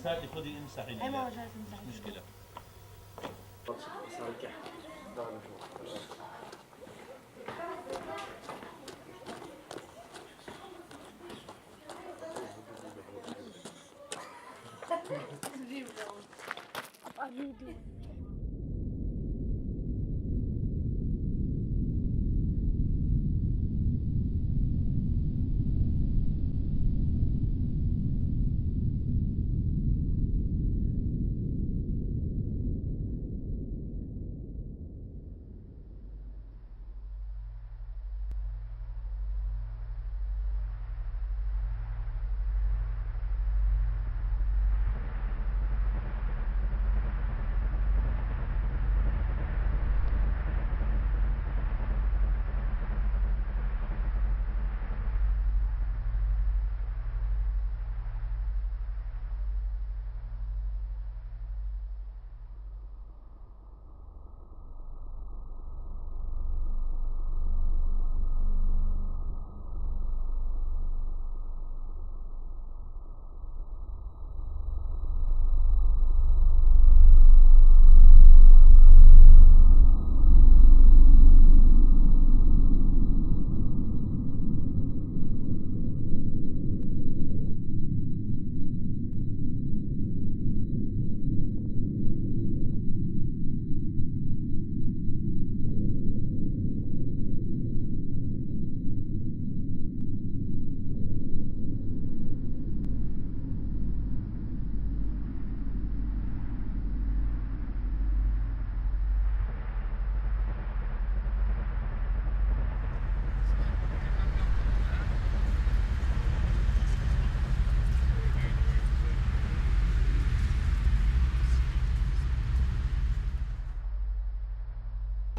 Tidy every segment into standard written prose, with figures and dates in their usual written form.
هاتي خذي امسحي لي. ايوه جاي تمسح. مش مشكلة.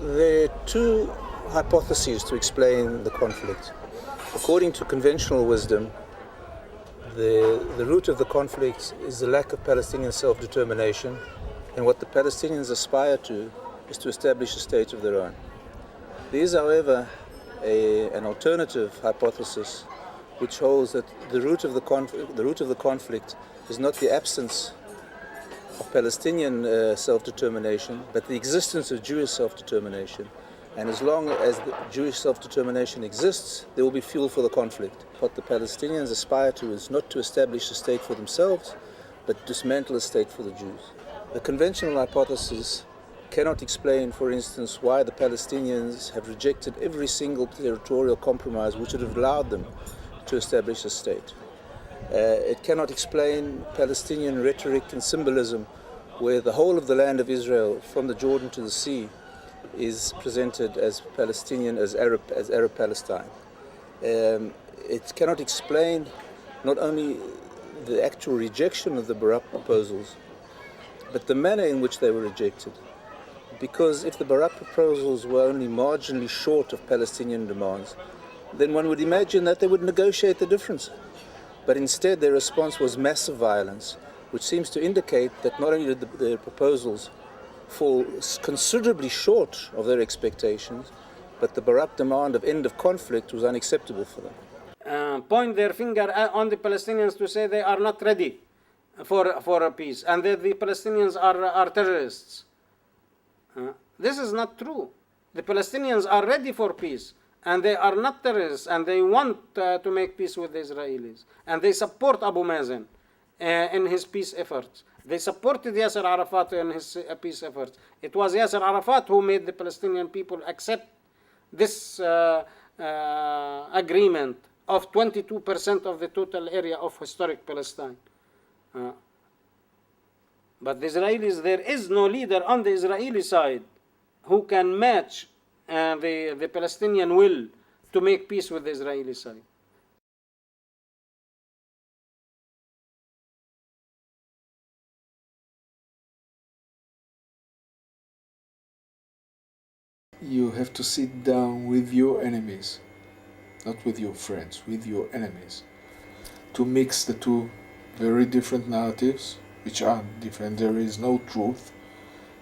There are two hypotheses to explain the conflict. According to conventional wisdom, the root of the conflict is the lack of Palestinian self-determination, and what the Palestinians aspire to is to establish a state of their own. There is, however, an alternative hypothesis which holds that the root of the conflict is not the absence of Palestinian self-determination, but the existence of Jewish self-determination. And as long as the Jewish self-determination exists, there will be fuel for the conflict. What the Palestinians aspire to is not to establish a state for themselves, but dismantle a state for the Jews. The conventional hypothesis cannot explain, for instance, why the Palestinians have rejected every single territorial compromise which would have allowed them to establish a state. It cannot explain Palestinian rhetoric and symbolism where the whole of the land of Israel, from the Jordan to the sea, is presented as Palestinian, as Arab Palestine. It cannot explain not only the actual rejection of the Barak proposals, but the manner in which they were rejected. Because if the Barak proposals were only marginally short of Palestinian demands, then one would imagine that they would negotiate the difference. But instead their response was massive violence, which seems to indicate that not only did their proposals fall considerably short of their expectations, but the Barak demand of end of conflict was unacceptable for them. Point their finger on the Palestinians to say they are not ready for a peace and that the Palestinians are terrorists. This is not true. The Palestinians are ready for peace and they are not terrorists and they want to make peace with the Israelis and they support Abu Mazen in his peace efforts. They supported Yasser Arafat in his peace efforts. It was Yasser Arafat who made the Palestinian people accept this agreement of 22% of the total area of historic Palestine. But the Israelis, there is no leader on the Israeli side who can match the Palestinian will to make peace with the Israeli side. You have to sit down with your enemies, not with your friends, with your enemies, to mix the two very different narratives, which are different. There is no truth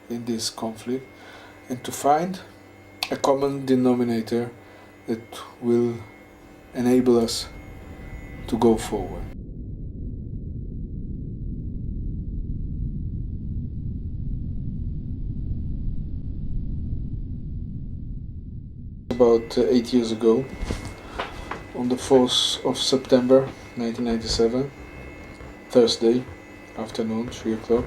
in this conflict, and to find a common denominator that will enable us to go forward. about 8 years ago, on the 4th of September 1997, Thursday afternoon, 3 o'clock.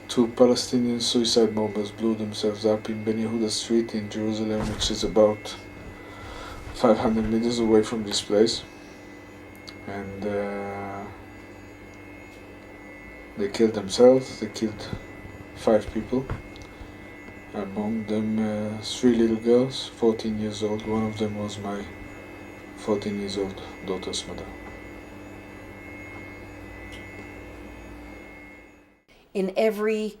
Two Palestinian suicide bombers blew themselves up in Ben Yehuda Street in Jerusalem, which is about 500 meters away from this place. And they killed themselves. They killed 5 people. Among them 3 little girls, 14 years old. One of them was my 14 years old daughter's mother. In every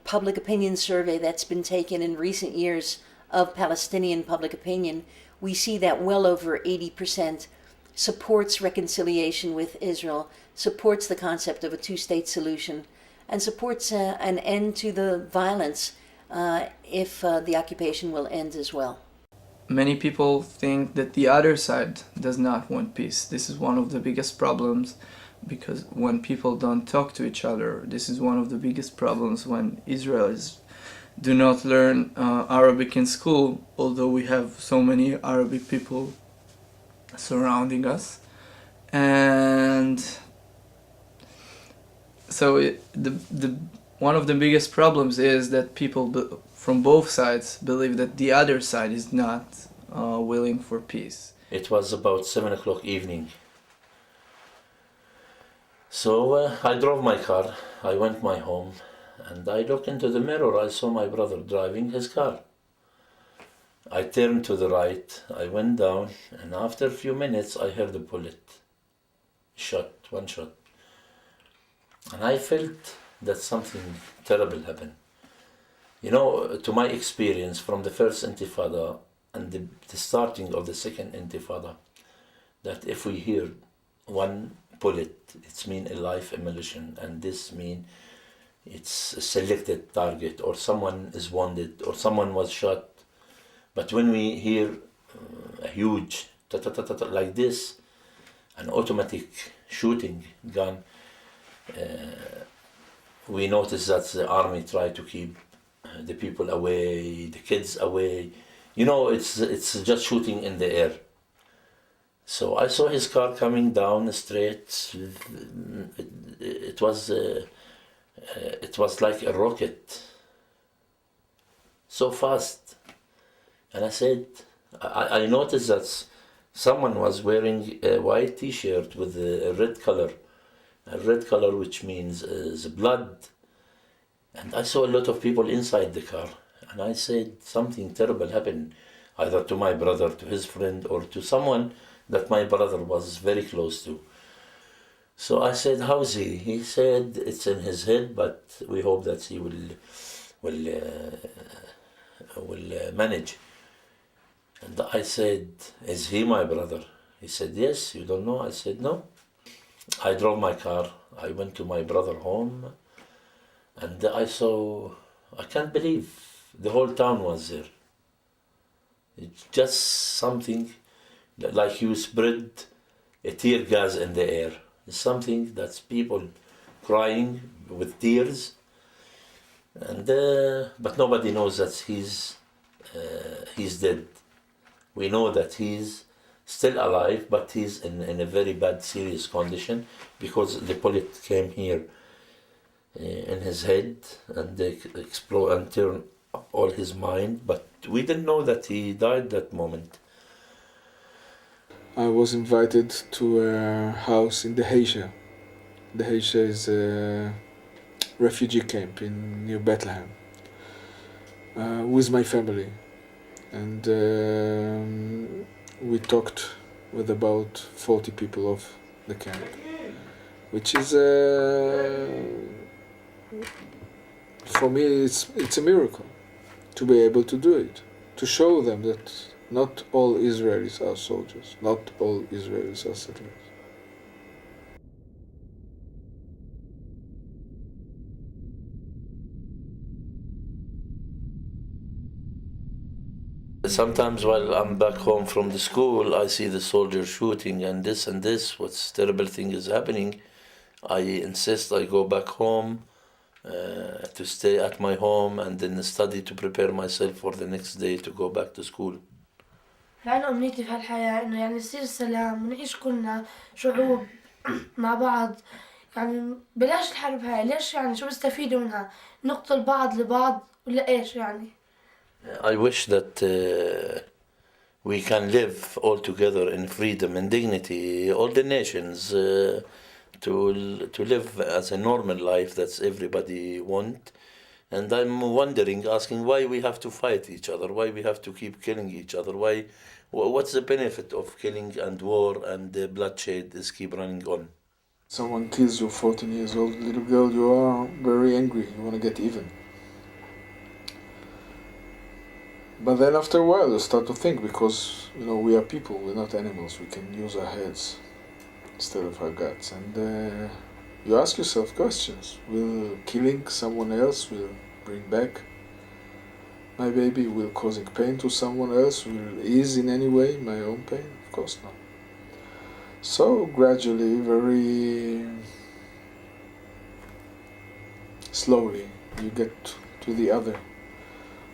public opinion survey that's been taken in recent years of Palestinian public opinion, we see that well over 80% supports reconciliation with Israel, supports the concept of a two-state solution, and supports an end to the violence if the occupation will end as well. Many people think that the other side does not want peace. This is one of the biggest problems, because when people don't talk to each other, this is one of the biggest problems when Israelis do not learn Arabic in school, although we have so many Arabic people surrounding us. And so one of the biggest problems is that people from both sides believe that the other side is not willing for peace. It was about 7 o'clock evening. So I drove my car, I went my home, and I looked into the mirror. I saw my brother driving his car. I turned to the right, I went down, and after a few minutes I heard a bullet. One shot. And I felt that something terrible happened. You know, to my experience from the first intifada and the starting of the second intifada, that if we hear one bullet, it's mean a life emulsion, and this mean it's a selected target, or someone is wounded, or someone was shot. But when we hear a huge ta-ta-ta-ta like this, an automatic shooting gun, we notice that the army try to keep the people away, the kids away. You know, it's just shooting in the air. So I saw his car coming down straight. It was like a rocket, so fast. And I said, I noticed that someone was wearing a white T-shirt with a red color, which means the blood. And I saw a lot of people inside the car. And I said, something terrible happened, either to my brother, to his friend, or to someone that my brother was very close to. So I said, how's he? He said, it's in his head, but we hope that he will manage. And I said, is he my brother? He said, yes. You don't know? I said, no. I drove my car. I went to my brother's home, and I can't believe the whole town was there. It's just something like you spread a tear gas in the air. It's something that's people crying with tears, and but nobody knows that he's dead. We know that he's still alive, but he's in a very bad, serious condition, because the bullet came here in his head, and they explode and turn up all his mind. But we didn't know that he died that moment. I was invited to a house in Dheisheh. Dheisheh is a refugee camp near Bethlehem, with my family. And we talked with about 40 people of the camp, which is, for me, it's a miracle to be able to do it, to show them that not all Israelis are soldiers, not all Israelis are settlers. Sometimes while I'm back home from the school, I see the soldiers shooting and this, what's terrible thing is happening. I insist I go back home to stay at my home and then study to prepare myself for the next day to go back to school. فأنا أمنيتي في هالحياة إنه يعني يصير سلام ونعيش كلنا شعوب مع بعض. يعني بلاش الحرب هاي، ليش يعني شو بستفيدوا منها؟ نقتل بعض لبعض ولا إيش يعني؟ I wish that we can live all together in freedom and dignity, all the nations, to live as a normal life that everybody want. And I'm wondering, asking why we have to fight each other, why we have to keep killing each other, what's the benefit of killing and war and bloodshed is keep running on? Someone kills your 14 years old little girl, you are very angry, you want to get even. But then after a while you start to think, because we are people, we're not animals, we can use our heads instead of our guts. And you ask yourself questions. Will killing someone else will bring back my baby? Will causing pain to someone else will ease in any way my own pain? Of course not. So gradually, very slowly, you get to the other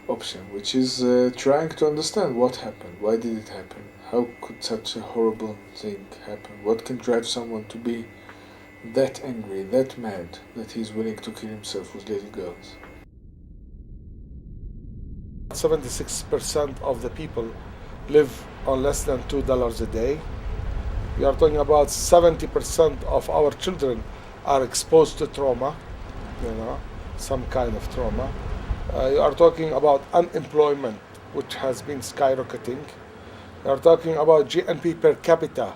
option, which is trying to understand what happened, why did it happen, how could such a horrible thing happen, what can drive someone to be that angry, that mad, that he's willing to kill himself with little girls. 76% of the people live on less than $2 a day. We are talking about 70% of our children are exposed to trauma, some kind of trauma. You are talking about unemployment, which has been skyrocketing. You are talking about GNP per capita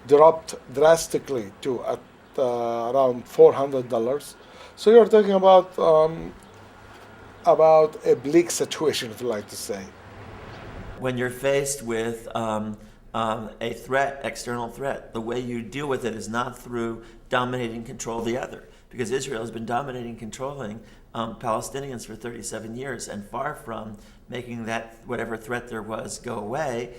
dropped drastically to around $400. So you are talking about a bleak situation, if you like to say. When you're faced with a threat, external threat, the way you deal with it is not through dominating and control the other, because Israel has been dominating and controlling Palestinians for 37 years, and far from making that whatever threat there was go away,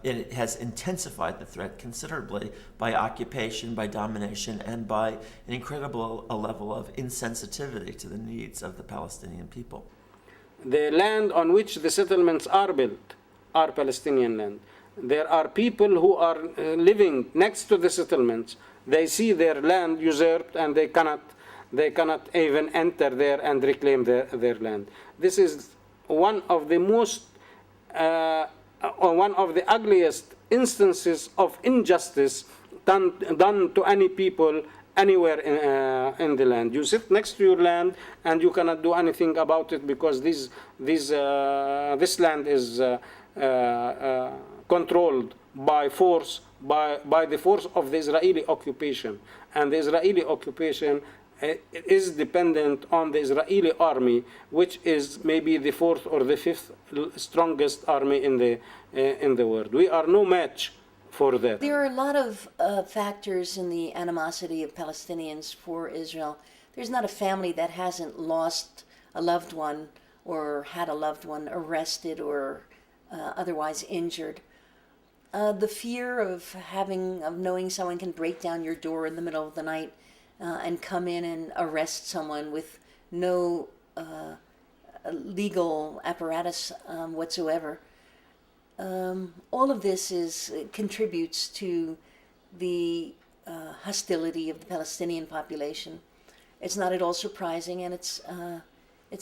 it has intensified the threat considerably by occupation, by domination, and by an incredible level of insensitivity to the needs of the Palestinian people. The land on which the settlements are built are Palestinian land. There are people who are living next to the settlements. They see their land usurped and they cannot even enter there and reclaim their land. This is one of the most one of the ugliest instances of injustice done to any people anywhere in the land. You sit next to your land and you cannot do anything about it, because this land is controlled by force, by the force of the Israeli occupation. And the Israeli occupation is dependent on the Israeli army, which is maybe the fourth or the fifth strongest army in the world. We are no match for that. There are a lot of factors in the animosity of Palestinians for Israel. There's not a family that hasn't lost a loved one or had a loved one arrested or otherwise injured. The fear of knowing someone can break down your door in the middle of the night and come in and arrest someone with no legal apparatus whatsoever. All of this contributes to the hostility of the Palestinian population. It's not at all surprising, and it's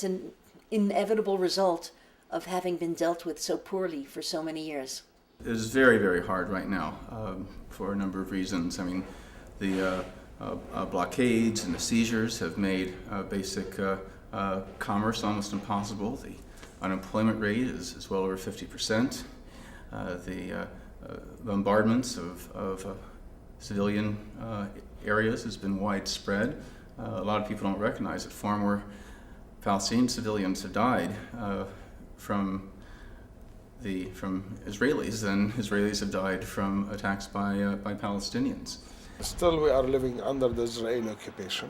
an inevitable result of having been dealt with so poorly for so many years. It is very, very hard right now for a number of reasons. I mean, the blockades and the seizures have made basic commerce almost impossible. The unemployment rate is well over 50%. The bombardments of civilian areas has been widespread. A lot of people don't recognize that far more Palestinian civilians have died from Israelis than Israelis have died from attacks by Palestinians. Still, we are living under the Israeli occupation.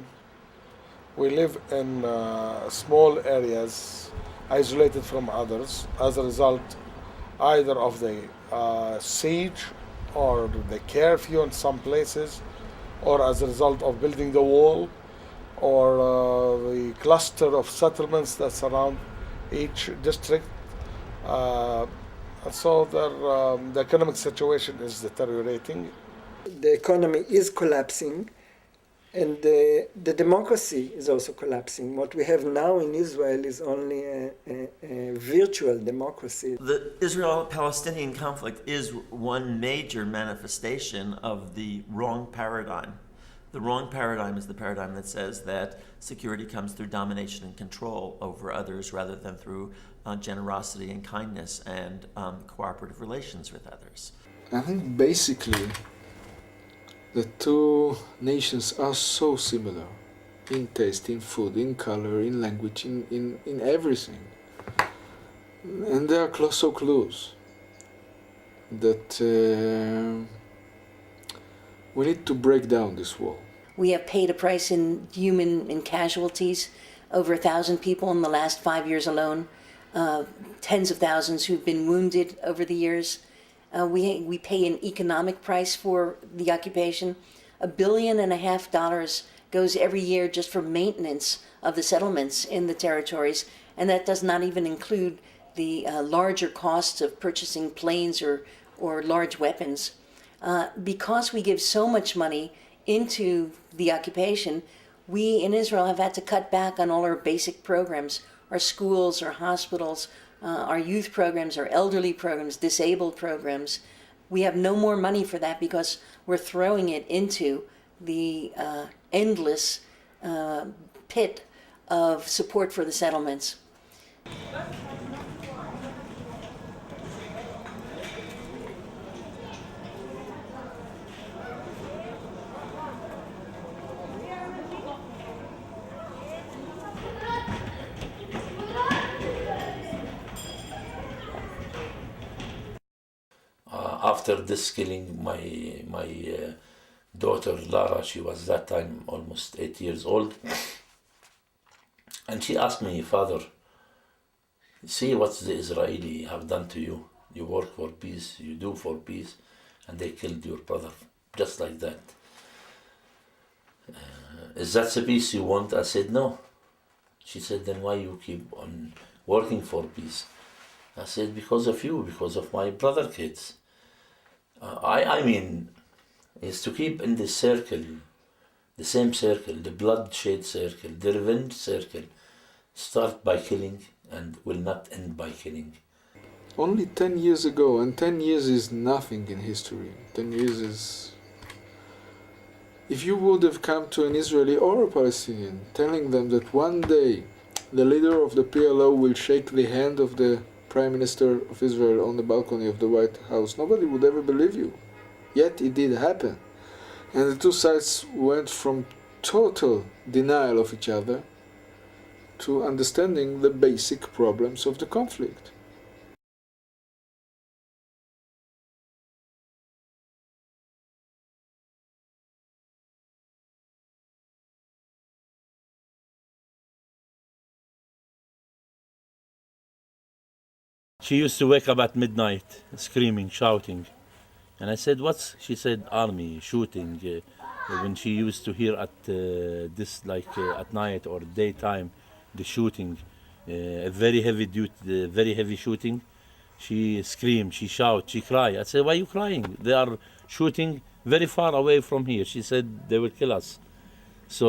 We live in small areas, isolated from others, as a result either of the siege or the curfew in some places, or as a result of building the wall, or the cluster of settlements that surround each district. And so the economic situation is deteriorating. The economy is collapsing, and the democracy is also collapsing. What we have now in Israel is only a virtual democracy. The Israel-Palestinian conflict is one major manifestation of the wrong paradigm. The wrong paradigm is the paradigm that says that security comes through domination and control over others rather than through generosity and kindness and cooperative relations with others. I think basically the two nations are so similar in taste, in food, in color, in language, in everything. And they are so close that we need to break down this wall. We have paid a price in human casualties, over 1,000 people in the last 5 years alone, tens of thousands who've been wounded over the years. We pay an economic price for the occupation. $1.5 billion goes every year just for maintenance of the settlements in the territories, and that does not even include the larger costs of purchasing planes or large weapons. Because we give so much money into the occupation, we in Israel have had to cut back on all our basic programs, our schools, our hospitals, our youth programs, our elderly programs, disabled programs. We have no more money for that because we're throwing it into the endless pit of support for the settlements. After this killing, my daughter Lara, she was that time almost 8 years old, and she asked me, "Father, see what the Israeli have done to you. You work for peace, you do for peace, and they killed your brother, just like that. Is that the peace you want?" I said, "No." She said, "Then why you keep on working for peace?" I said, "Because of you, because of my brother kids." I mean, is to keep in this circle, the same circle, the bloodshed circle, the revenge circle, start by killing and will not end by killing. Only 10 years ago, and 10 years is nothing in history. 10 years is... If you would have come to an Israeli or a Palestinian telling them that one day the leader of the PLO will shake the hand of the Prime Minister of Israel on the balcony of the White House, nobody would ever believe you. Yet it did happen. And the two sides went from total denial of each other to understanding the basic problems of the conflict. She used to wake up at midnight, screaming, shouting. And I said, "What's?" She said, "Army, shooting." When she used to hear at at night or daytime, the shooting, very heavy shooting, she screamed, she shouted, she cried. I said, "Why are you crying? They are shooting very far away from here." She said, "They will kill us." So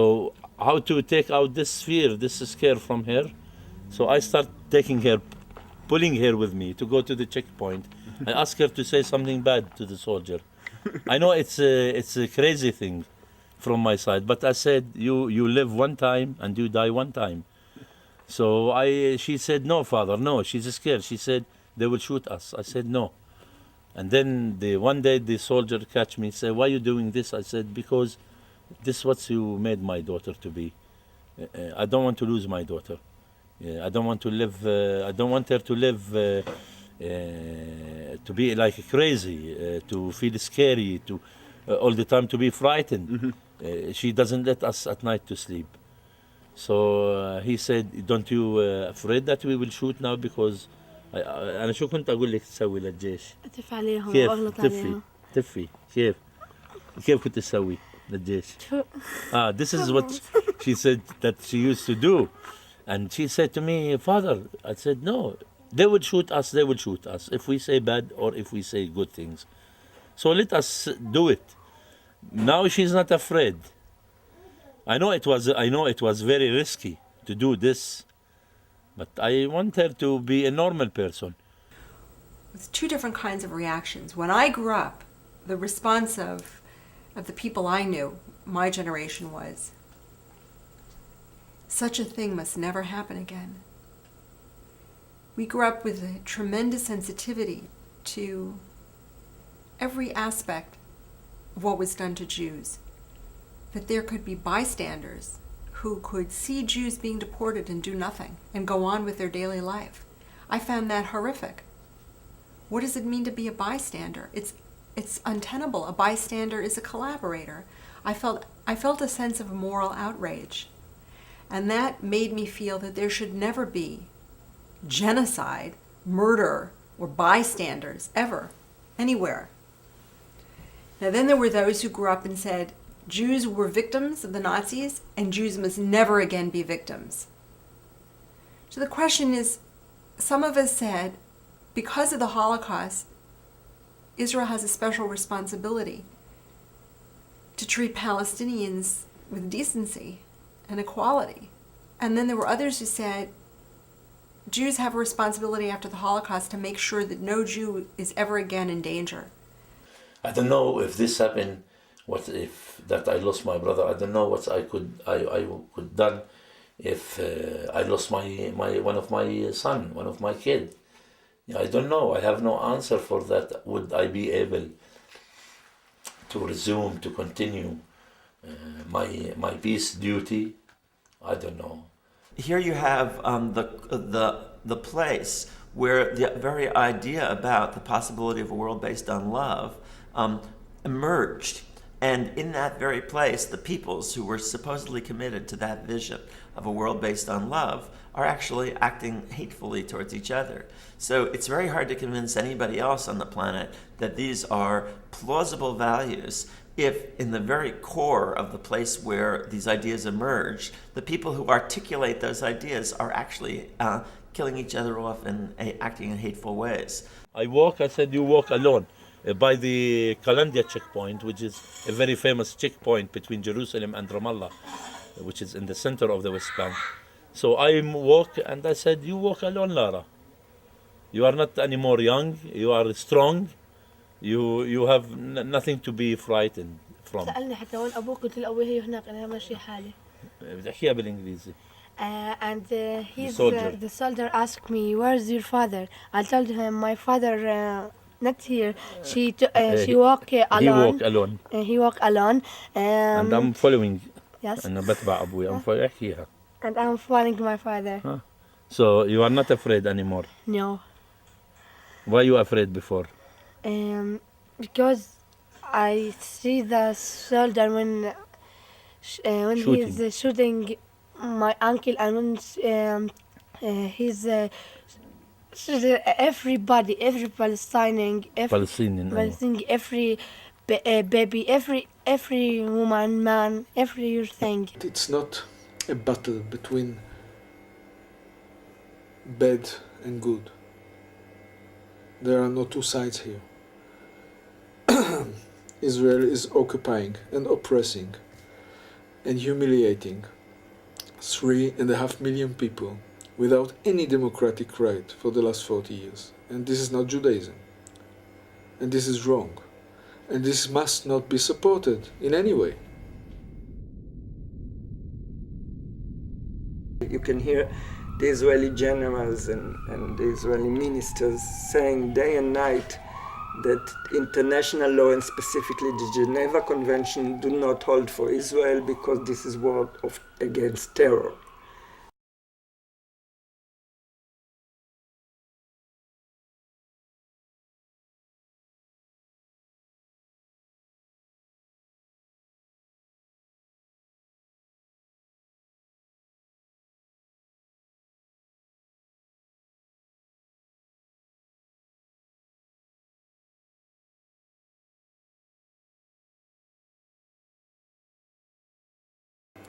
how to take out this fear, this scare from her? So I start taking her, pulling her with me to go to the checkpoint. I ask her to say something bad to the soldier. I know it's a crazy thing from my side, but I said, you live one time and you die one time. So she said, "No, Father, no." She's scared. She said, "They will shoot us." I said, "No." And then one day the soldier catch me, say, "Why are you doing this?" I said, "Because this is what you made my daughter to be. I don't want to lose my daughter. I don't want to live. I don't want her to live to be like crazy, to feel scary, to all the time to be frightened. She doesn't let us at night to sleep." So he said, "Don't you afraid that we will shoot now?" Because أنا شو كنت أقول لك تسوي للجيش؟ أتف عليهم كيف وأغلط تفي عليهم. تفي كيف كنت تسوي للجيش؟ This is what she said that she used to do. And she said to me, Father, I said, no, they will shoot us, they will shoot us if we say bad or if we say good things. So let us do it. Now she's not afraid. I know it was very risky to do this, but I want her to be a normal person. It's two different kinds of reactions. When I grew up, the response of the people I knew, my generation, was, such a thing must never happen again. We grew up with a tremendous sensitivity to every aspect of what was done to Jews. That there could be bystanders who could see Jews being deported and do nothing and go on with their daily life. I found that horrific. What does it mean to be a bystander? It's untenable. A bystander is a collaborator. I felt a sense of moral outrage. And that made me feel that there should never be genocide, murder, or bystanders ever, anywhere. Now then there were those who grew up and said, Jews were victims of the Nazis and Jews must never again be victims. So the question is, some of us said, because of the Holocaust, Israel has a special responsibility to treat Palestinians with decency and equality. And then there were others who said, Jews have a responsibility after the Holocaust to make sure that no Jew is ever again in danger. I don't know if this happened, what if that I lost my brother. I don't know what I could done if I lost my one of my son, one of my kid. I don't know. I have no answer for that. Would I be able to resume, to continue my peace duty? I don't know. Here you have the place where the very idea about the possibility of a world based on love emerged. And in that very place, the peoples who were supposedly committed to that vision of a world based on love are actually acting hatefully towards each other. So it's very hard to convince anybody else on the planet that these are plausible values if in the very core of the place where these ideas emerge, the people who articulate those ideas are actually killing each other off and acting in hateful ways. I said, you walk alone by the Kalandia checkpoint, which is a very famous checkpoint between Jerusalem and Ramallah, which is in the center of the West Bank. So I walk and I said, you walk alone, Lara. You are not anymore young, you are strong, you have nothing to be frightened from. سألني حتى وين أبوك قلت له أبوي هي هناك أنا ماشي حالي. بحكيها بالإنجليزي. And the soldier asked me, where's your father? I told him, my father not here. She walk alone. He walk alone. And I'm following. Yes. أنا بتبع أبوي. I'm following. And I'm following my father. Huh. So you are not afraid anymore? No. Why you afraid before? Because I see the soldier when he's shooting my uncle, and when he's everybody, every Palestinian, every baby, every woman, man, everything. It's not a battle between bad and good. There are no two sides here. Israel is occupying and oppressing and humiliating 3.5 million people without any democratic right for the last 40 years. And this is not Judaism. And this is wrong. And this must not be supported in any way. You can hear the Israeli generals and the Israeli ministers saying day and night that international law, and specifically the Geneva Convention, do not hold for Israel because this is war against terror.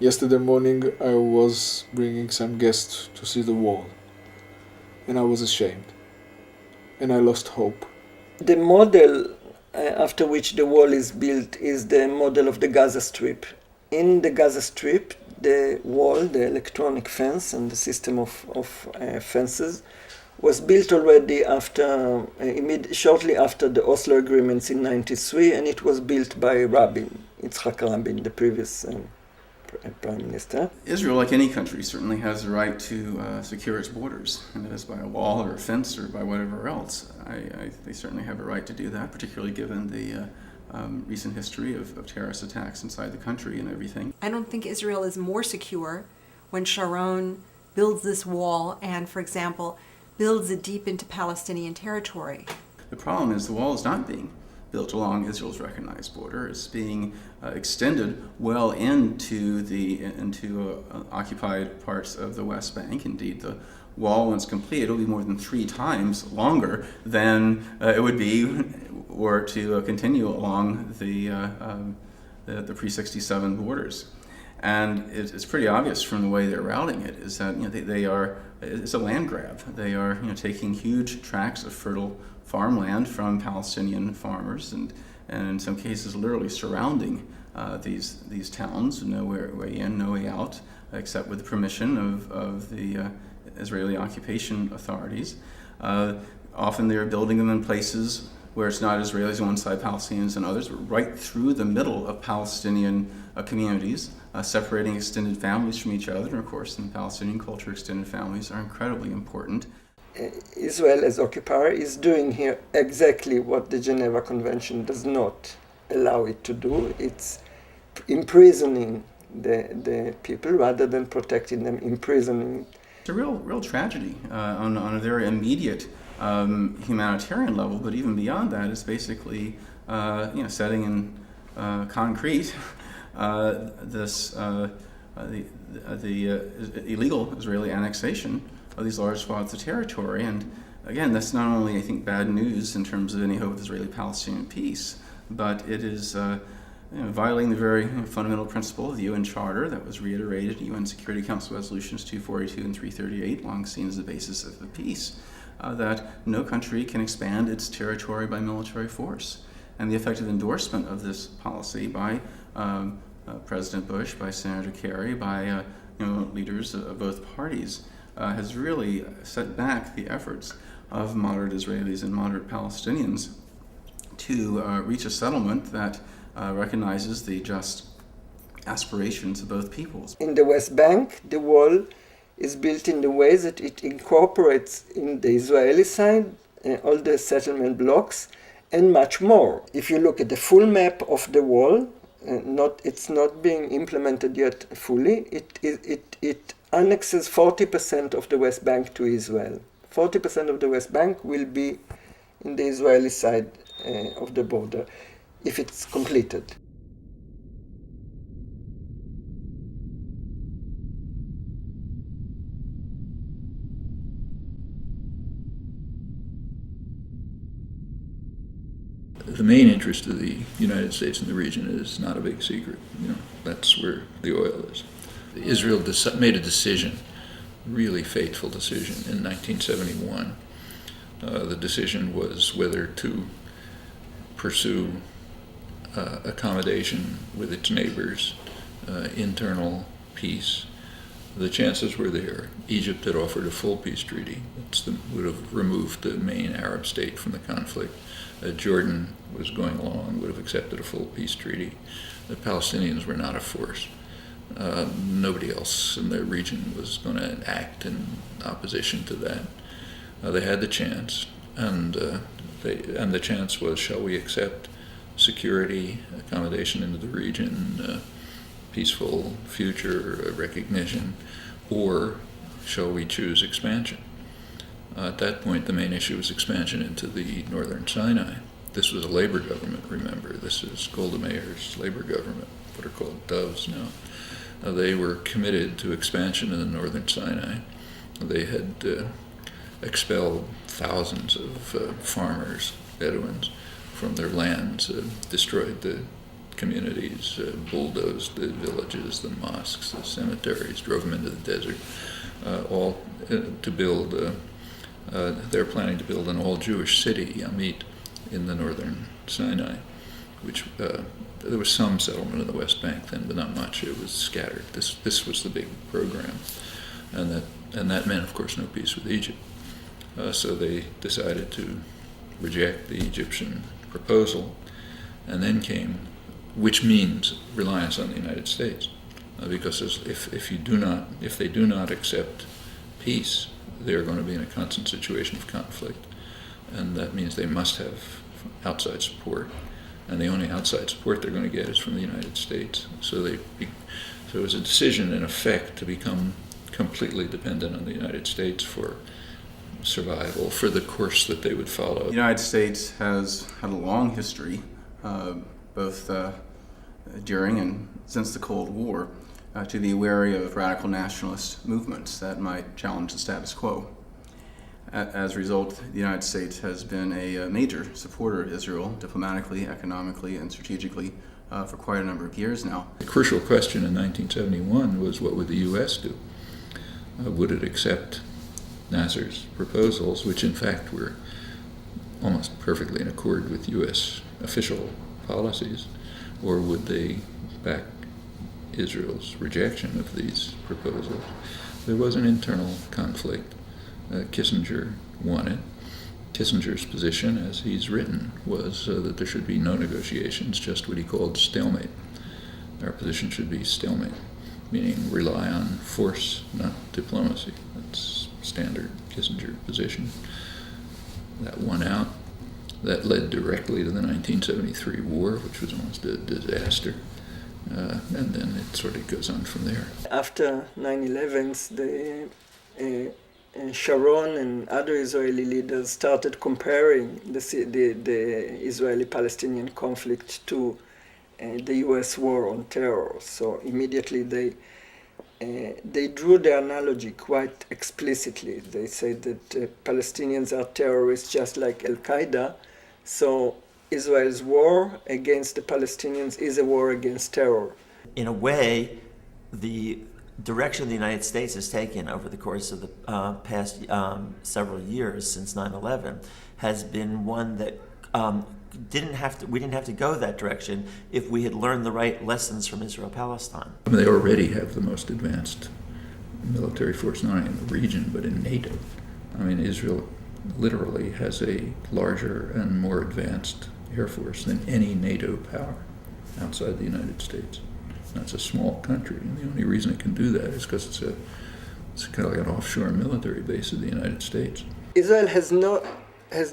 Yesterday morning I was bringing some guests to see the wall, and I was ashamed, and I lost hope. The model after which the wall is built is the model of the Gaza Strip. In the Gaza Strip, the wall, the electronic fence and the system of fences was built already after, shortly after the Oslo agreements in '93, and it was built by Yitzhak Rabin, the previous prime minister. Israel, like any country, certainly has the right to secure its borders, and that is by a wall or a fence or by whatever else. They certainly have a right to do that, particularly given the recent history of terrorist attacks inside the country and everything. I don't think Israel is more secure when Sharon builds this wall and, for example, builds it deep into Palestinian territory. The problem is the wall is not being built along Israel's recognized border. It's being extended well into occupied parts of the West Bank. Indeed, the wall, once completed, will be more than 3 times longer than it would be were to continue along the pre-67 borders. And it's pretty obvious from the way they're routing it is that it's a land grab. They are taking huge tracts of fertile farmland from Palestinian farmers, and in some cases literally surrounding these towns, no way in, no way out, except with the permission of the Israeli occupation authorities. Often they're building them in places where it's not Israelis on one side, Palestinians on others, but right through the middle of Palestinian communities, separating extended families from each other. And of course, in Palestinian culture, extended families are incredibly important. Israel as occupier is doing here exactly what the Geneva Convention does not allow it to do. It's imprisoning the people rather than protecting them, imprisoning. It's a real tragedy on a very immediate humanitarian level, but even beyond that, it's basically setting in concrete the illegal Israeli annexation of these large swaths of territory. And again, that's not only, I think, bad news in terms of any hope of Israeli-Palestinian peace, but it is violating the very fundamental principle of the UN Charter that was reiterated in UN Security Council Resolutions 242 and 338, long seen as the basis of the peace, that no country can expand its territory by military force. And the effective endorsement of this policy by President Bush, by Senator Kerry, by leaders of both parties has really set back the efforts of moderate Israelis and moderate Palestinians to reach a settlement that recognizes the just aspirations of both peoples. In the West Bank, the wall is built in the way that it incorporates in the Israeli side all the settlement blocks and much more. If you look at the full map of the wall, it's not being implemented yet fully. It annexes 40% of the West Bank to Israel. 40% of the West Bank will be in the Israeli side of the border if it's completed. The main interest of the United States in the region is not a big secret. That's where the oil is. Israel made a decision, really fateful decision, in 1971. The decision was whether to pursue accommodation with its neighbors, internal peace. The chances were there. Egypt had offered a full peace treaty. It would have removed the main Arab state from the conflict. Jordan was going along, would have accepted a full peace treaty. The Palestinians were not a force. Nobody else in the region was going to act in opposition to that. They had the chance, and the chance was: shall we accept security, accommodation into the region, peaceful future recognition, or shall we choose expansion? At that point, the main issue was expansion into the northern Sinai. This was a labor government, remember. This is Golda Meir's labor government, what are called doves now. They were committed to expansion in the northern Sinai. They had expelled thousands of farmers, Bedouins, from their lands, destroyed the communities, bulldozed the villages, the mosques, the cemeteries, drove them into the desert, all to build, they're planning to build an all-Jewish city, Yamit, in the northern Sinai, which there was some settlement in the West Bank then, but not much. It was scattered. This was the big program, and that meant, of course, no peace with Egypt. So they decided to reject the Egyptian proposal, and then came, which means reliance on the United States, because if they do not accept peace, they're going to be in a constant situation of conflict, and that means they must have outside support, and the only outside support they're going to get is from the United States. So it was a decision, in effect, to become completely dependent on the United States for survival, for the course that they would follow. The United States has had a long history, both during and since the Cold War, to be wary of radical nationalist movements that might challenge the status quo. As a result, the United States has been a major supporter of Israel diplomatically, economically, and strategically for quite a number of years now. The crucial question in 1971 was, what would the U.S. do? Would it accept Nasser's proposals, which in fact were almost perfectly in accord with U.S. official policies, or would they back Israel's rejection of these proposals? There was an internal conflict. Kissinger won it. Kissinger's position, as he's written, was that there should be no negotiations, just what he called stalemate. Our position should be stalemate, meaning rely on force, not diplomacy. That's standard Kissinger position. That won out. That led directly to the 1973 war, which was almost a disaster. And then it sort of goes on from there. After 9/11, Sharon and other Israeli leaders started comparing the Israeli-Palestinian conflict to the U.S. war on terror. So immediately they drew the analogy quite explicitly. They said that Palestinians are terrorists just like Al-Qaeda, so Israel's war against the Palestinians is a war against terror. In a way, the direction the United States has taken over the course of the past several years since 9/11 has been one that we didn't have to go that direction if we had learned the right lessons from Israel-Palestine. I mean, they already have the most advanced military force, not only in the region, but in NATO. I mean, Israel literally has a larger and more advanced air force than any NATO power outside the United States. That's a small country, and the only reason it can do that is because it's kind of like an offshore military base of the United States. Israel has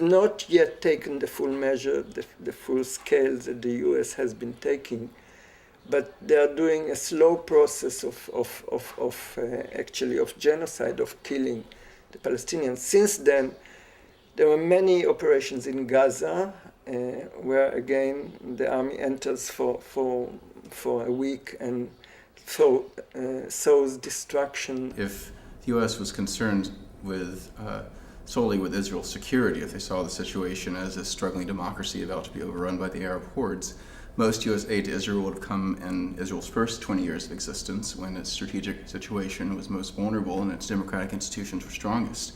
not yet taken the full measure, the full scale that the U.S. has been taking, but they are doing a slow process of genocide, of killing the Palestinians. Since then, there were many operations in Gaza, where again the army enters for a week and sows destruction. If the U.S. was concerned with solely with Israel's security, if they saw the situation as a struggling democracy about to be overrun by the Arab hordes, most U.S. aid to Israel would have come in Israel's first 20 years of existence, when its strategic situation was most vulnerable and its democratic institutions were strongest.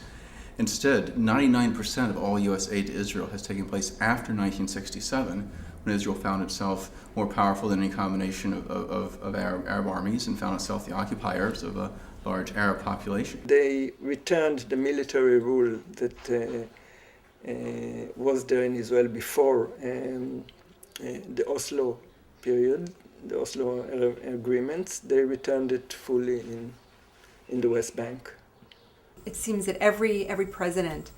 Instead, 99% of all U.S. aid to Israel has taken place after 1967, when Israel found itself more powerful than any combination of Arab armies and found itself the occupiers of a large Arab population. They returned the military rule that was there in Israel before the Oslo period, the Oslo agreements. They returned it fully in the West Bank. It seems that every president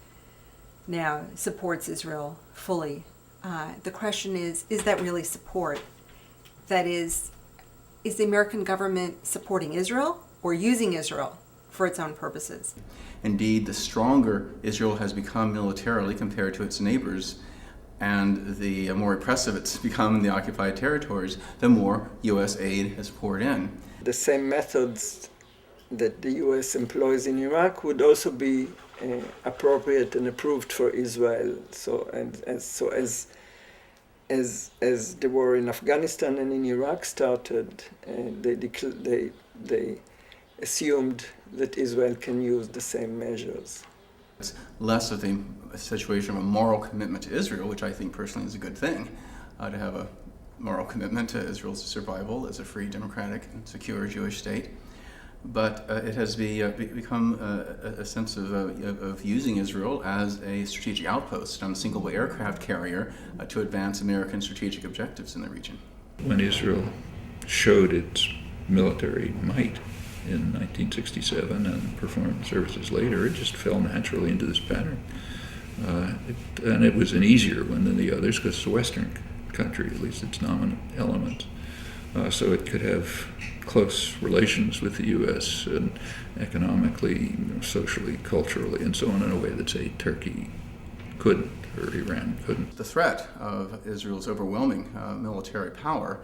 now supports Israel fully. The question is that really support? That is the American government supporting Israel or using Israel for its own purposes? Indeed, the stronger Israel has become militarily compared to its neighbors, and the more repressive it's become in the occupied territories, the more U.S. aid has poured in. The same methods that the U.S. employs in Iraq would also be appropriate and approved for Israel. So as as the war in Afghanistan and in Iraq started, they assumed that Israel can use the same measures. It's less of a situation of a moral commitment to Israel, which I think personally is a good thing, to have a moral commitment to Israel's survival as a free, democratic, and secure Jewish state. But it has become a sense of using Israel as a strategic outpost on a single aircraft carrier to advance American strategic objectives in the region. When Israel showed its military might in 1967 and performed services later, it just fell naturally into this pattern. And it was an easier one than the others because it's a Western country, at least its dominant elements. So it could have close relations with the U.S. and economically, socially, culturally, and so on in a way that, say, Turkey couldn't or Iran couldn't. The threat of Israel's overwhelming military power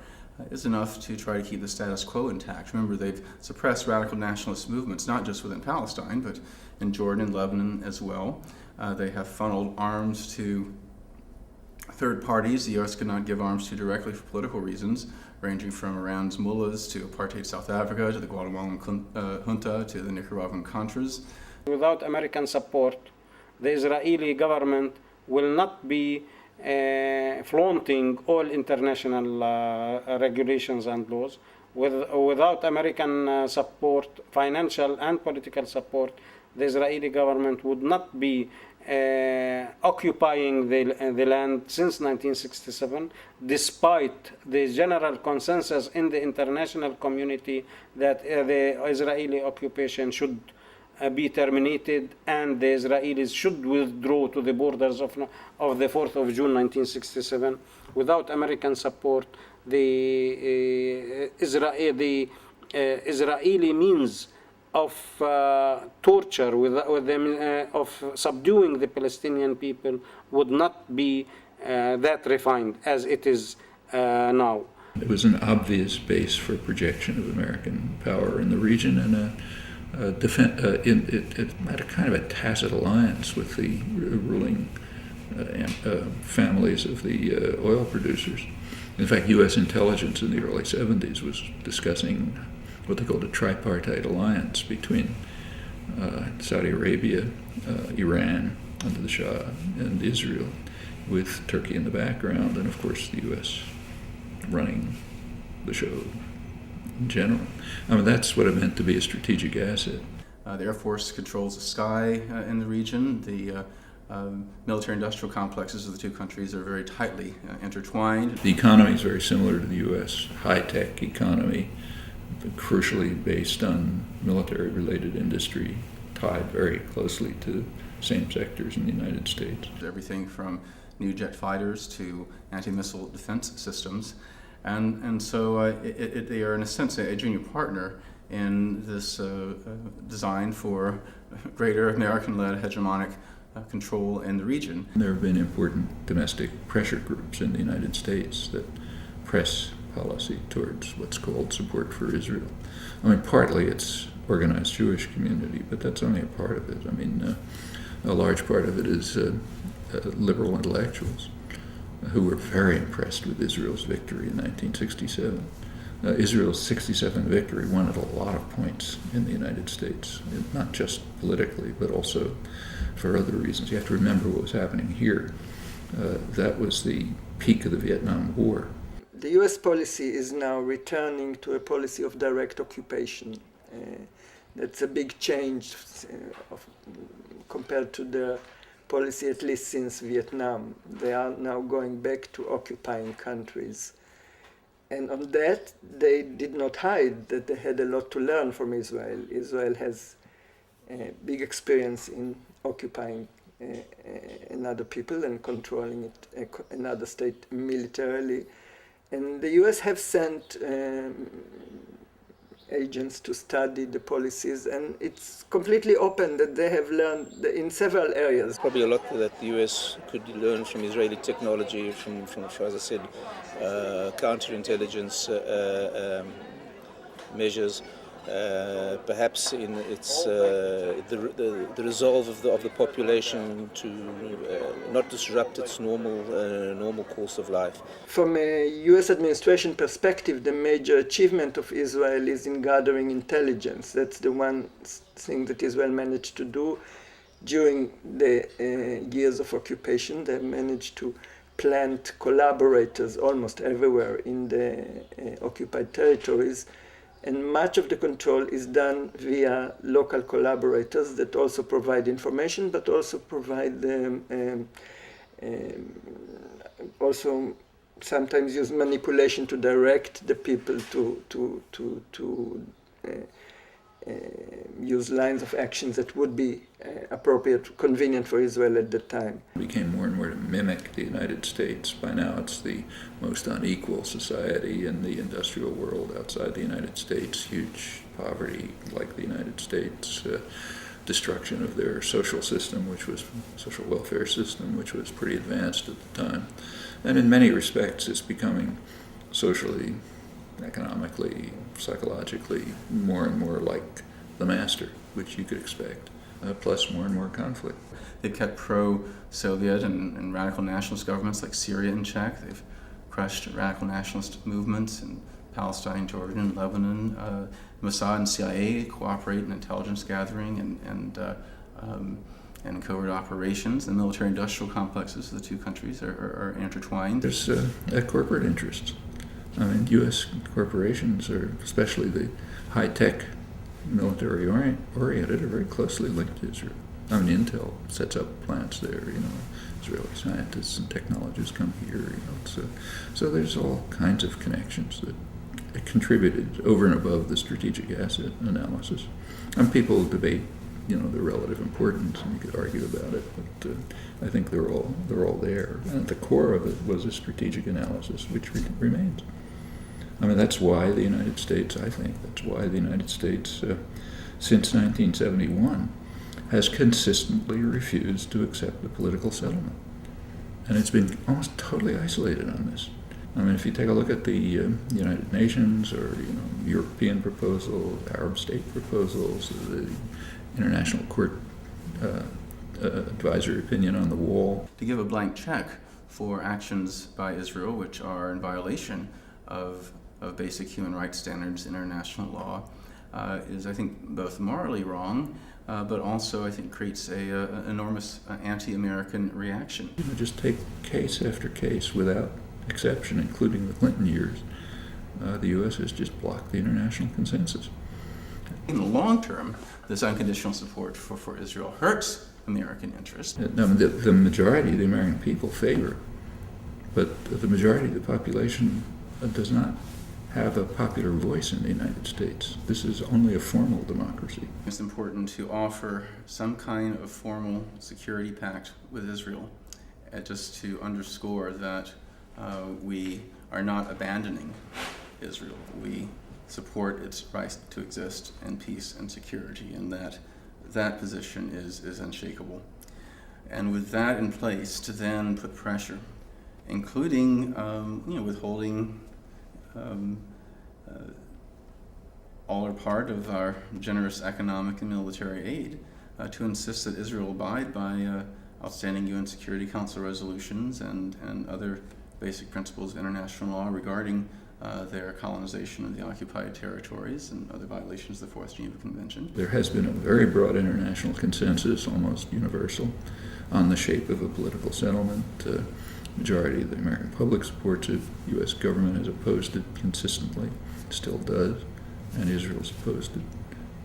is enough to try to keep the status quo intact. Remember, they've suppressed radical nationalist movements, not just within Palestine, but in Jordan and Lebanon as well. They have funneled arms to third parties the U.S. could not give arms to directly for political reasons, ranging from Iran's mullahs to apartheid South Africa, to the Guatemalan junta, to the Nicaraguan Contras. Without American support, the Israeli government will not be flaunting all international regulations and laws. Without American support, financial and political support, the Israeli government would not be occupying the land since 1967, despite the general consensus in the international community that the Israeli occupation should be terminated and the Israelis should withdraw to the borders of the 4th of June 1967. Without American support, the Israeli means of torture, of subduing the Palestinian people would not be that refined as it is now. It was an obvious base for projection of American power in the region, and it had a kind of a tacit alliance with the ruling families of the oil producers. In fact, U.S. intelligence in the early 70s was discussing what they called a tripartite alliance between Saudi Arabia, Iran under the Shah, and Israel, with Turkey in the background, and of course the U.S. running the show in general. I mean, that's what it meant to be a strategic asset. The Air Force controls the sky in the region. The military-industrial complexes of the two countries are very tightly intertwined. The economy is very similar to the U.S. high-tech economy, crucially based on military-related industry, tied very closely to same sectors in the United States. Everything from new jet fighters to anti-missile defense systems. And so they are, in a sense, a junior partner in this design for greater American-led hegemonic control in the region. There have been important domestic pressure groups in the United States that press policy towards what's called support for Israel. I mean, partly it's organized Jewish community, but that's only a part of it. I mean, a large part of it is liberal intellectuals who were very impressed with Israel's victory in 1967. Israel's 67 victory won at a lot of points in the United States, not just politically, but also for other reasons. You have to remember what was happening here. That was the peak of the Vietnam War. The U.S. policy is now returning to a policy of direct occupation. That's a big change compared to the policy, at least since Vietnam. They are now going back to occupying countries. And on that, they did not hide that they had a lot to learn from Israel. Israel has a big experience in occupying another people and controlling it, another state militarily. And the U.S. have sent agents to study the policies, and it's completely open that they have learned in several areas. Probably a lot that the U.S. could learn from Israeli technology, from as I said, counterintelligence measures, perhaps in its the resolve of the population to not disrupt its normal course of life. From a U.S. administration perspective, the major achievement of Israel is in gathering intelligence. That's the one thing that Israel managed to do during the years of occupation. They managed to plant collaborators almost everywhere in the occupied territories. And much of the control is done via local collaborators that also provide information, but also provide also sometimes use manipulation to direct the people to use lines of actions that would be appropriate, convenient for Israel at the time. It became more and more to mimic the United States. By now it's the most unequal society in the industrial world outside the United States. Huge poverty like the United States, destruction of their social system, social welfare system, which was pretty advanced at the time. And in many respects it's becoming socially, economically, psychologically more and more like the master, which you could expect, plus more and more conflict. They've kept pro-Soviet and radical nationalist governments like Syria in check. They've crushed radical nationalist movements in Palestine, Jordan, Lebanon. Mossad and CIA cooperate in intelligence gathering and covert operations. The military-industrial complexes of the two countries are intertwined. There's corporate interests. I mean, U.S. corporations, especially the high-tech, military-oriented, are very closely linked to Israel. I mean, Intel sets up plants there. Israeli scientists and technologists come here. So there's all kinds of connections that contributed over and above the strategic asset analysis. And people debate, the relative importance, and you could argue about it, but I think they're all there. And at the core of it was a strategic analysis, which remains. I mean, that's why the United States, since 1971, has consistently refused to accept a political settlement. And it's been almost totally isolated on this. I mean, if you take a look at the United Nations or, European proposal, Arab state proposals, the International Court advisory opinion on the wall. To give a blank check for actions by Israel which are in violation of basic human rights standards, international law, is, I think, both morally wrong, but also, I think, creates an enormous anti-American reaction. Just take case after case without exception, including the Clinton years. The U.S. has just blocked the international consensus. In the long term, this unconditional support for Israel hurts American interests. The majority of the American people favor, but the majority of the population does not have a popular voice in the United States. This is only a formal democracy. It's important to offer some kind of formal security pact with Israel, just to underscore that we are not abandoning Israel. We support its right to exist in peace and security, and that position is unshakable. And with that in place, to then put pressure, including withholding all or part of our generous economic and military aid, to insist that Israel abide by outstanding UN Security Council resolutions and other basic principles of international law regarding their colonization of the occupied territories and other violations of the Fourth Geneva Convention. There has been a very broad international consensus, almost universal, on the shape of a political settlement. Majority of the American public supports it. The U.S. government has opposed it consistently, still does, and Israel's opposed it.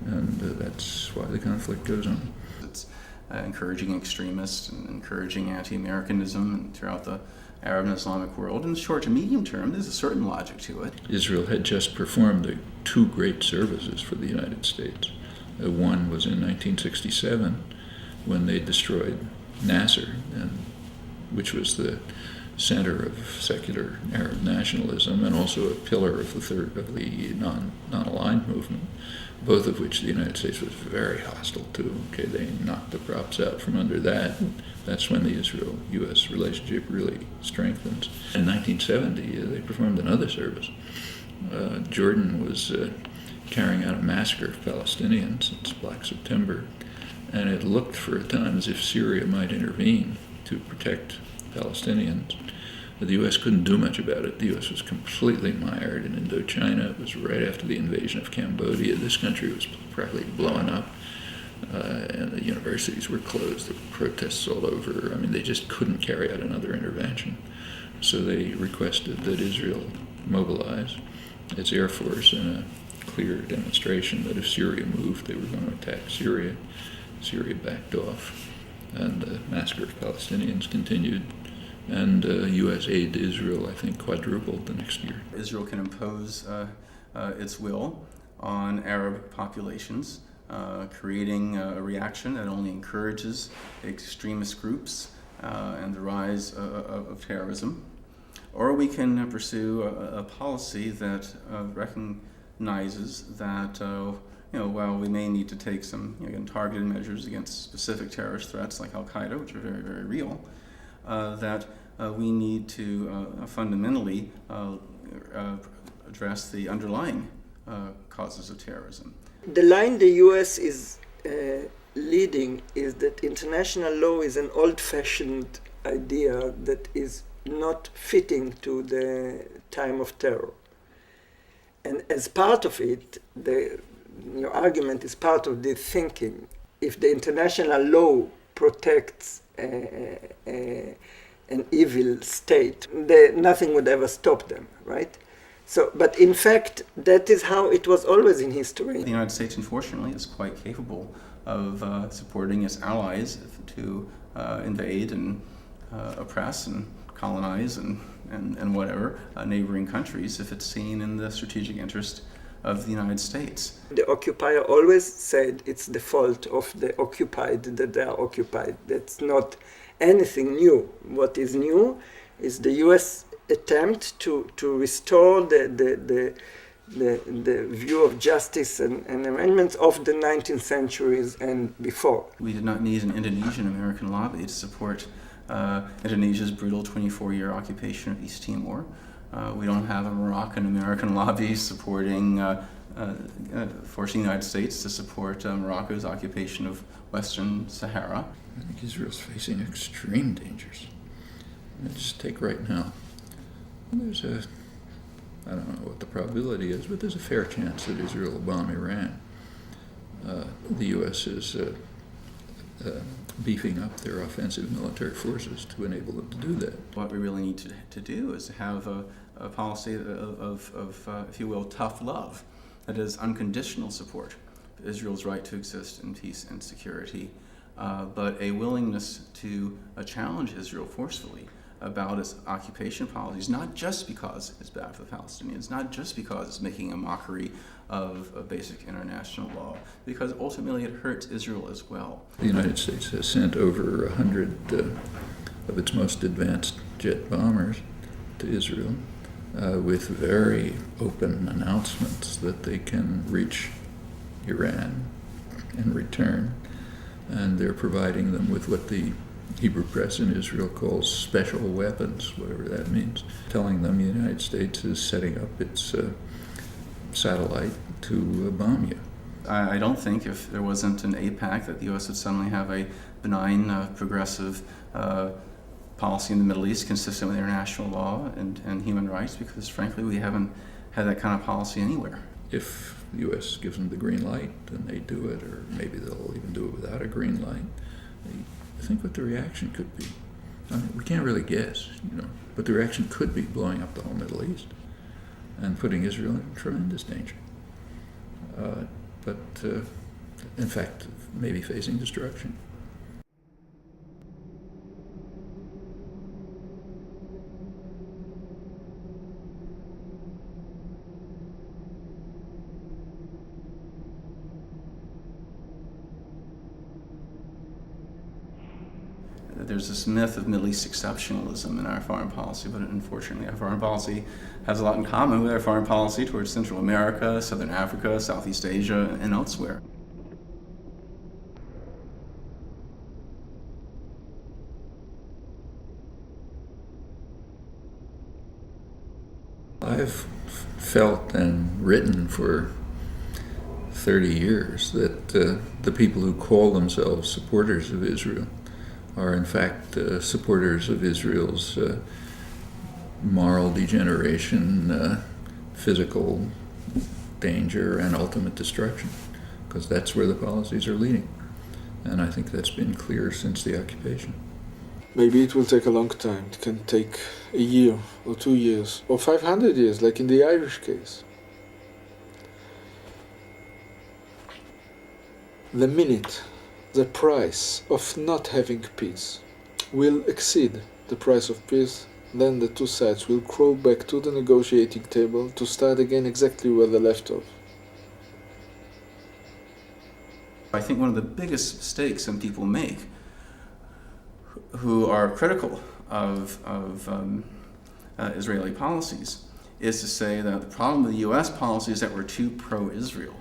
And that's why the conflict goes on. It's encouraging extremists and encouraging anti-Americanism throughout the Arab and Islamic world. In the short to medium term, there's a certain logic to it. Israel had just performed two great services for the United States. One was in 1967 when they destroyed Nasser, which was the center of secular Arab nationalism and also a pillar of the non-aligned movement, both of which the United States was very hostile to. They knocked the props out from under that. That's when the Israel-U.S. relationship really strengthens. In 1970, they performed another service. Jordan was carrying out a massacre of Palestinians since Black September, and it looked for a time as if Syria might intervene to protect Palestinians. But the U.S. couldn't do much about it. The U.S. was completely mired in Indochina. It was right after the invasion of Cambodia. This country was practically blowing up, and the universities were closed. There were protests all over. I mean, they just couldn't carry out another intervention. So they requested that Israel mobilize its air force in a clear demonstration that if Syria moved, they were going to attack Syria. Syria backed off, and the massacre of Palestinians continued. And U.S. aid to Israel, I think, quadrupled the next year. Israel can impose its will on Arab populations, creating a reaction that only encourages extremist groups and the rise of terrorism. Or we can pursue a policy that recognizes that while we may need to take some targeted measures against specific terrorist threats like Al-Qaeda, which are very, very real, that we need to fundamentally address the underlying causes of terrorism. The line the US is leading is that international law is an old-fashioned idea that is not fitting to the time of terror. And as part of it, your argument is part of the thinking. If the international law protects an evil state, nothing would ever stop them, right? So, but in fact, that is how it was always in history. The United States, unfortunately, is quite capable of supporting its allies to invade and oppress and colonize and whatever neighboring countries if it's seen in the strategic interest of the United States. The occupier always said it's the fault of the occupied that they are occupied. That's not anything new. What is new is the U.S. attempt to restore the view of justice and amendments of the 19th centuries and before. We did not need an Indonesian-American lobby to support Indonesia's brutal 24-year occupation of East Timor. We don't have a Moroccan-American lobby supporting, forcing the United States to support Morocco's occupation of Western Sahara. I think Israel's facing extreme dangers. Let's take right now. There's I don't know what the probability is, but there's a fair chance that Israel will bomb Iran. The U.S. is beefing up their offensive military forces to enable them to do that. What we really need to do is to have a policy of, if you will, tough love, that is unconditional support for Israel's right to exist in peace and security, but a willingness to challenge Israel forcefully about its occupation policies, not just because it's bad for the Palestinians, not just because it's making a mockery of basic international law, because ultimately it hurts Israel as well. The United States has sent over 100 of its most advanced jet bombers to Israel with very open announcements that they can reach Iran and return, and they're providing them with what the Hebrew press in Israel calls special weapons, whatever that means, telling them the United States is setting up its satellite to bomb you. I don't think if there wasn't an AIPAC that the U.S. would suddenly have a benign, progressive policy in the Middle East consistent with international law and human rights, because frankly we haven't had that kind of policy anywhere. If the U.S. gives them the green light, then they do it, or maybe they'll even do it without a green light. I think what the reaction could be. I mean, we can't really guess, but the reaction could be blowing up the whole Middle East and putting Israel in tremendous danger. But in fact, maybe facing destruction. There's this myth of Middle East exceptionalism in our foreign policy, but unfortunately our foreign policy has a lot in common with our foreign policy towards Central America, Southern Africa, Southeast Asia, and elsewhere. I've felt and written for 30 years that the people who call themselves supporters of Israel are in fact supporters of Israel's moral degeneration, physical danger, and ultimate destruction, because that's where the policies are leading. And I think that's been clear since the occupation. Maybe it will take a long time. It can take a year or 2 years or 500 years, like in the Irish case. The minute the price of not having peace will exceed the price of peace, then the two sides will crawl back to the negotiating table to start again exactly where they left off. I think one of the biggest mistakes some people make who are critical of Israeli policies is to say that the problem with the U.S. policy is that we're too pro-Israel.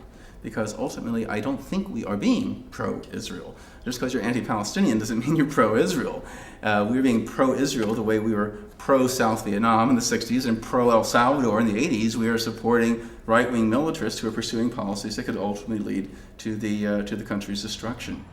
Because ultimately, I don't think we are being pro-Israel. Just because you're anti-Palestinian doesn't mean you're pro-Israel. We're being pro-Israel the way we were pro-South Vietnam in the 60s and pro-El Salvador in the 80s. We are supporting right-wing militarists who are pursuing policies that could ultimately lead to the country's destruction.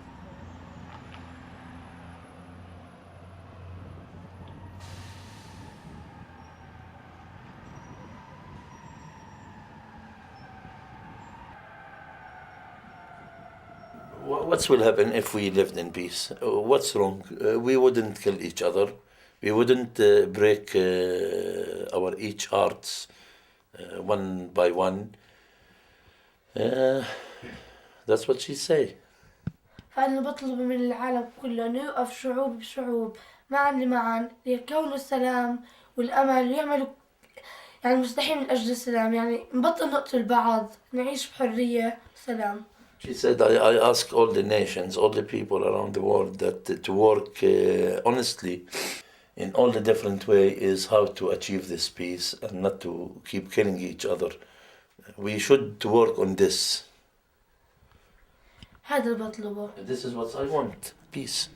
What will happen if we lived in peace? What's wrong? We wouldn't kill each other. We wouldn't break our each hearts one by one. That's what she say. فأنا بطلب من العالم كله أنه يوقف شعوب بشعوب معا لمعا ليكونوا السلام والأمل ويعملوا يعني مستحيل من أجل السلام يعني نبطل نقتل بعض نعيش بحرية وسلام. She said, I ask all the nations, all the people around the world that to work honestly in all the different ways is how to achieve this peace and not to keep killing each other. We should work on this. هذا اللي بطلبه. This is what I want, peace.